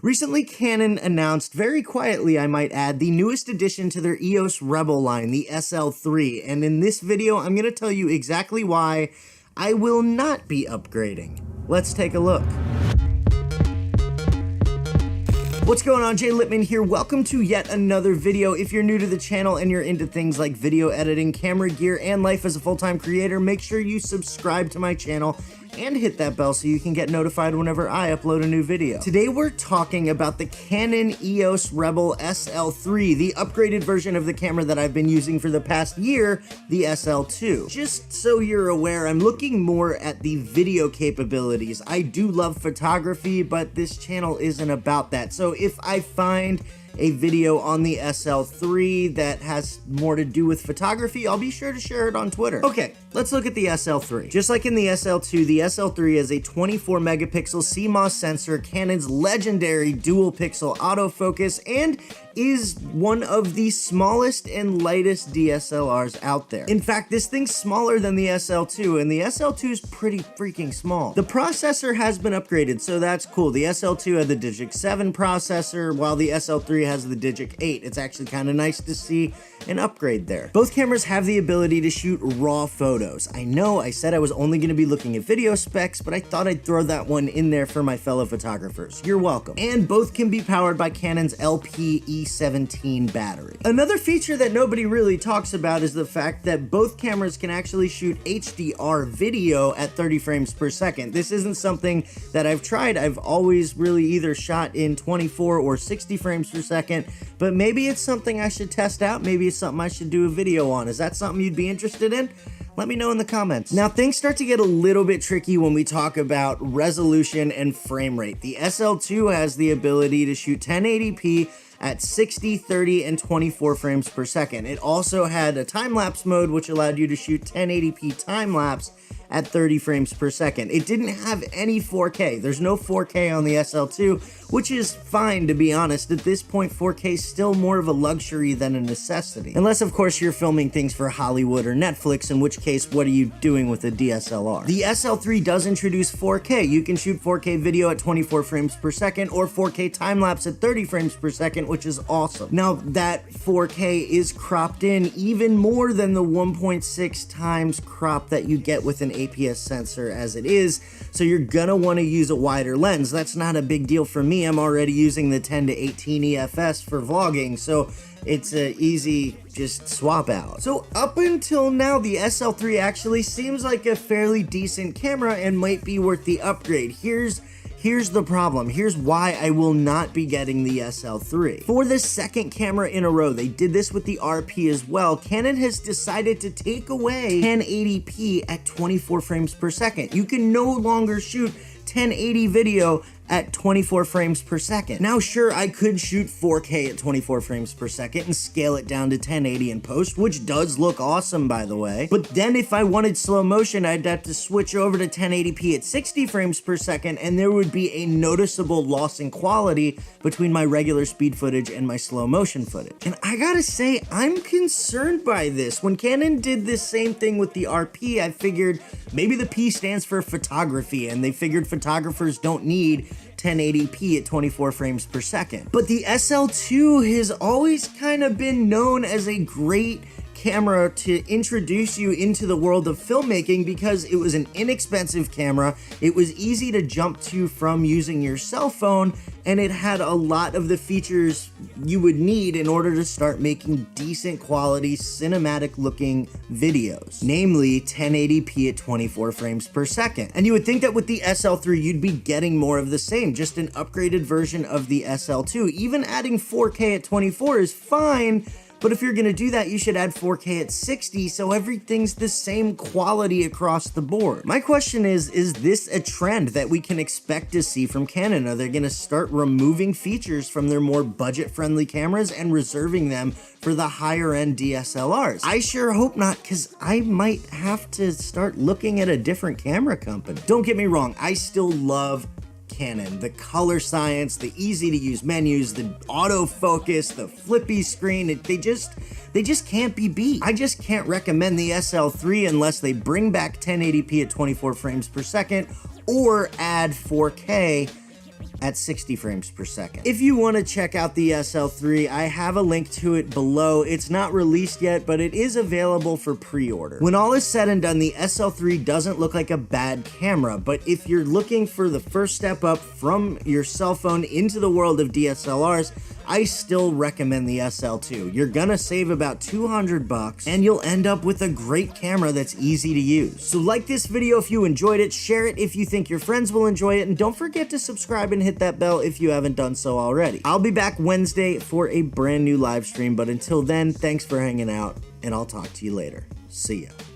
Recently, Canon announced, very quietly I might add, the newest addition to their EOS Rebel line, the SL3, and in this video I'm going to tell you exactly why I will not be upgrading. Let's take a look. What's going on? Jay Lippman here. Welcome to yet another video. If you're new to the channel and you're into things like video editing, camera gear, and life as a full-time creator, make sure you subscribe to my channel and hit that bell so you can get notified whenever I upload a new video. Today we're talking about the Canon EOS Rebel SL3, the upgraded version of the camera that I've been using for the past year, the SL2. Just so you're aware, I'm looking more at the video capabilities. I do love photography, but this channel isn't about that. So if I find a video on the SL3 that has more to do with photography, I'll be sure to share it on Twitter. Okay, let's look at the SL3. Just like in the SL2, the SL3 is a 24 megapixel CMOS sensor, Canon's legendary dual pixel autofocus, and is one of the smallest and lightest DSLRs out there. In fact, this thing's smaller than the SL2, and the SL2 is pretty freaking small. The processor has been upgraded, so that's cool. The SL2 had the Digic 7 processor, while the SL3 has the Digic 8. It's actually kind of nice to see an upgrade there. Both cameras have the ability to shoot raw photos. I know I said I was only going to be looking at video specs, but I thought I'd throw that one in there for my fellow photographers. You're welcome. And both can be powered by Canon's LPE17 battery. Another feature that nobody really talks about is the fact that both cameras can actually shoot HDR video at 30 frames per second. This isn't something that I've tried. I've always really either shot in 24 or 60 frames per second, but maybe it's something I should test out. Maybe it's something I should do a video on. Is that something you'd be interested in? Let me know in the comments. Now, things start to get a little bit tricky when we talk about resolution and frame rate. The SL2 has the ability to shoot 1080p at 60, 30, and 24 frames per second. It also had a time-lapse mode, which allowed you to shoot 1080p time-lapse at 30 frames per second. It didn't have any 4K. There's no 4K on the SL2, which is fine, to be honest. At this point, 4K is still more of a luxury than a necessity. Unless, of course, you're filming things for Hollywood or Netflix, in which case, what are you doing with a DSLR? The SL3 does introduce 4K. You can shoot 4K video at 24 frames per second or 4K time-lapse at 30 frames per second, which is awesome. Now, that 4K is cropped in even more than the 1.6 times crop that you get with an APS sensor as it is, so you're gonna want to use a wider lens. That's not a big deal for me. I'm already using the 10 to 18 EFS for vlogging, so it's a easy just swap out. So up until now, the SL3 actually seems like a fairly decent camera and might be worth the upgrade. Here's the problem. Here's why I will not be getting the SL3. For the second camera in a row, they did this with the RP as well, Canon has decided to take away 1080p at 24 frames per second. You can no longer shoot 1080 video at 24 frames per second. Now, sure, I could shoot 4K at 24 frames per second and scale it down to 1080 in post, which does look awesome, by the way. But then if I wanted slow motion, I'd have to switch over to 1080p at 60 frames per second, and there would be a noticeable loss in quality between my regular speed footage and my slow motion footage. And I gotta say, I'm concerned by this. When Canon did this same thing with the RP, I figured maybe the P stands for photography, and they figured photographers don't need 1080p at 24 frames per second. But the SL2 has always kind of been known as a great camera to introduce you into the world of filmmaking because it was an inexpensive camera, it was easy to jump to from using your cell phone, and it had a lot of the features you would need in order to start making decent quality cinematic looking videos, namely 1080p at 24 frames per second. And you would think that with the SL3 you'd be getting more of the same, just an upgraded version of the SL2. Even adding 4K at 24 is fine, but if you're gonna do that, you should add 4K at 60 so everything's the same quality across the board. My question is this a trend that we can expect to see from Canon? Are they gonna start removing features from their more budget-friendly cameras and reserving them for the higher-end DSLRs? I sure hope not, because I might have to start looking at a different camera company. Don't get me wrong, I still love Canon. The color science, the easy to use menus, the autofocus, the flippy screen, they just can't be beat. I just can't recommend the SL3 unless they bring back 1080p at 24 frames per second or add 4K at 60 frames per second. If you want to check out the SL3, I have a link to it below. It's not released yet, but it is available for pre-order. When all is said and done, the SL3 doesn't look like a bad camera, but if you're looking for the first step up from your cell phone into the world of DSLRs, I still recommend the SL2. You're gonna save about 200 bucks and you'll end up with a great camera that's easy to use. So like this video if you enjoyed it, share it if you think your friends will enjoy it, and don't forget to subscribe and hit that bell if you haven't done so already. I'll be back Wednesday for a brand new live stream, but until then, thanks for hanging out and I'll talk to you later. See ya.